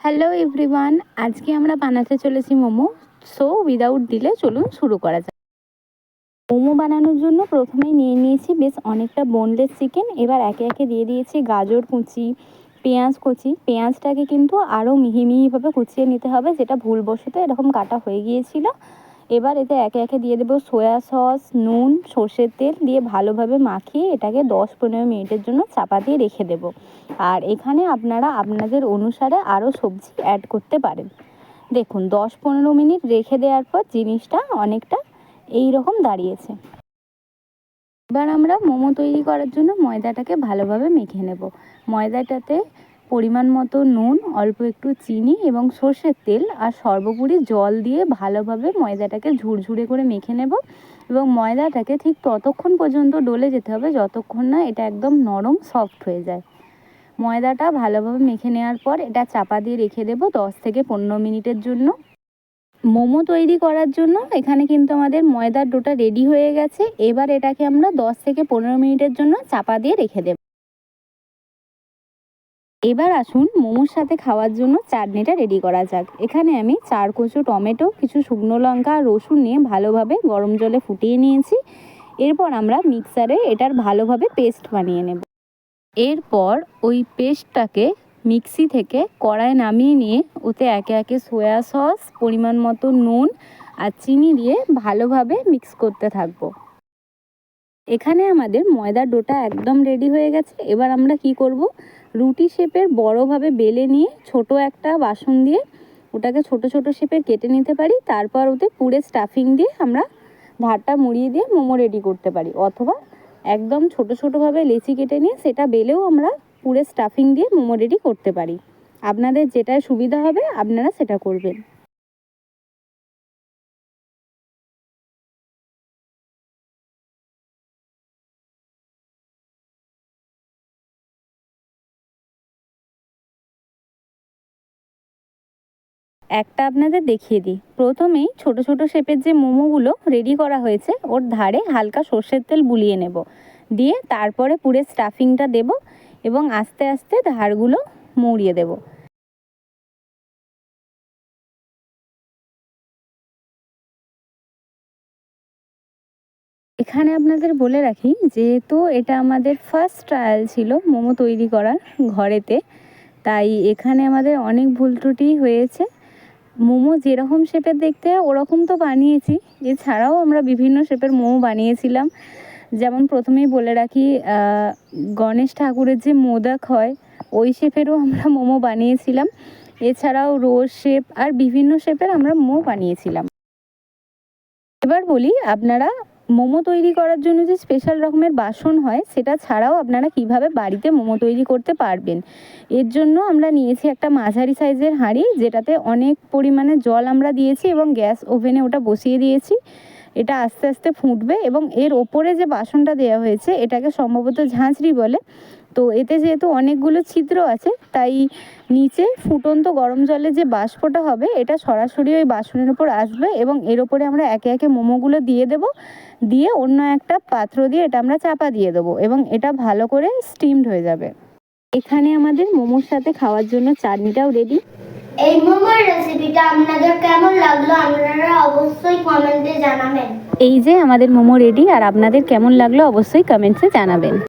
Hello everyone, আজকে আমরা বানাতে চলেছি মোমো। সো উইদাউট ডিলে চলুন শুরু করা যাক। মোমো বানানোর জন্য প্রথমেই নিয়ে নিয়েছি বেশ অনেকটা বোনলেস চিকেন। এবার একে একে দিয়ে দিয়েছি গাজর কুচি, পেঁয়াজ কুচি। পেঁয়াজটাকে কিন্তু আরও মিহি মিহিভাবে কুচিয়ে নিতে হবে, যেটা ভুলবশত এরকম কাটা হয়ে গিয়েছিল। এবার এতে একে একে দিয়ে দেবো সয়া সস, নুন, সর্ষের তেল দিয়ে ভালোভাবে মাখিয়ে এটাকে 10-15 মিনিটের জন্য চাপা দিয়ে রেখে দেবো। আর এখানে আপনারা আপনাদের অনুসারে আরও সবজি অ্যাড করতে পারেন। দেখুন 10-15 মিনিট রেখে দেওয়ার পর জিনিসটা অনেকটা এই রকম দাঁড়িয়েছে। এবার আমরা মোমো তৈরি করার জন্য ময়দাটাকে ভালোভাবে মেখে নেব। ময়দাটাতে পরিমাণ মতো নুন, অল্প একটু চিনি এবং সর্ষের তেল আর সর্বোপরি জল দিয়ে ভালোভাবে ময়দাটাকে ঝুরঝুরে করে মেখে নেব। এবং ময়দাটাকে ঠিক ততক্ষণ পর্যন্ত ডলে যেতে হবে যতক্ষণ না এটা একদম নরম সফট হয়ে যায়। ময়দাটা ভালোভাবে মেখে নেওয়ার পর এটা চাপা দিয়ে রেখে দেবো 10-15 মিনিটের জন্য। মোমো তৈরি করার জন্য এখানে কিন্তু আমাদের ময়দার ডোটা রেডি হয়ে গেছে। এবার এটাকে আমরা 10-15 মিনিটের জন্য চাপা দিয়ে রেখে দেব। এবার আসুন মোমোর সাথে খাওয়ার জন্য চাটনিটা রেডি করা যাক। এখানে আমি 4 কোচো টমেটো, কিছু শুকনো লঙ্কা আর রসুন নিয়ে ভালোভাবে গরম জলে ফুটিয়ে নিয়েছি। এরপর আমরা মিক্সারে এটার ভালোভাবে পেস্ট বানিয়ে নেব। এরপর ওই পেস্টটাকে মিক্সি থেকে কড়ায় নামিয়ে নিয়ে ওতে একে একে সয়া সস, পরিমাণ মতো নুন আর চিনি দিয়ে ভালোভাবে মিক্স করতে থাকবো। এখানে আমাদের ময়দার ডোটা একদম রেডি হয়ে গেছে। এবার আমরা কি করব, রুটি শেপের বড়োভাবে বেলে নিয়ে ছোট একটা বাসন দিয়ে ওটাকে ছোট ছোট শেপের কেটে নিতে পারি। তারপর ওতে পুরে স্টাফিং দিয়ে আমরা ধারটা মুড়িয়ে দিয়ে মোমো রেডি করতে পারি, অথবা একদম ছোট ছোটোভাবে লেচি কেটে নিয়ে সেটা বেলেও আমরা পুরে স্টাফিং দিয়ে মোমো রেডি করতে পারি। আপনাদের যেটা সুবিধা হবে আপনারা সেটা করবেন। একটা আপনাদের দেখিয়ে দিই। প্রথমেই ছোট ছোট শেপের যে মোমোগুলো রেডি করা হয়েছে ওর ধারে হালকা সর্ষের তেল বুলিয়ে নেব, দিয়ে তারপরে পুরে স্টাফিংটা দেব এবং আস্তে আস্তে ধারগুলো মুড়িয়ে দেব। এখানে আপনাদের বলে রাখি, যেহেতু এটা আমাদের ফার্স্ট ট্রায়াল ছিল মোমো তৈরি করার ঘরেতে, তাই এখানে আমাদের অনেক ভুল ত্রুটি হয়েছে। মোমো যেরকম শেপের দেখতে হয় ওরকম তো বানিয়েছি, এছাড়াও আমরা বিভিন্ন শেপের মোমো বানিয়েছিলাম। যেমন প্রথমেই বলে রাখি, গণেশ ঠাকুরের যে মোদক হয় ওই শেপেরও আমরা মোমো বানিয়েছিলাম। এছাড়াও রোজ শেপ আর বিভিন্ন শেপের আমরা মোমো বানিয়েছিলাম। এবার বলি, আপনারা মোমো তৈরি করার জন্য যে স্পেশাল রকমের বাসন হয় সেটা ছাড়াও আপনারা কিভাবে বাড়িতে মোমো তৈরি করতে পারবেন। এর জন্য আমরা নিয়েছি একটা মাঝারি সাইজের হাঁড়ি, যেটাতে অনেক পরিমাণে জল আমরা দিয়েছি এবং গ্যাস ওভেনে ওটা বসিয়ে দিয়েছি। এটা আস্তে আস্তে ফুটবে এবং এর ওপরে যে বাসনটা দেওয়া হয়েছে এটাকে সম্ভবত ঝাঁঝরি বলে। তো এতে যেহেতু অনেকগুলো ছিদ্র আছে, তাই নিচে ফুটন্ত গরম জলে যে বাষ্পটা হবে এটা সরাসরি ওই বাসনের উপর আসবে এবং এর ওপরে আমরা একে একে মোমোগুলো দিয়ে দেব। দিয়ে অন্য একটা পাত্র দিয়ে এটা আমরা চাপা দিয়ে দেবো এবং এটা ভালো করে স্টিমড হয়ে যাবে। এখানে আমাদের মোমোর সাথে খাওয়ার জন্য চাটনিটাও রেডি। এই মোমোর রেসিপিটা আপনাদের কেমন লাগলো আপনারা অবশ্যই কমেন্টে জানাবেন। এই যে আমাদের মোমো রেডি, আর আপনাদের কেমন লাগলো অবশ্যই কমেন্টসে জানাবেন।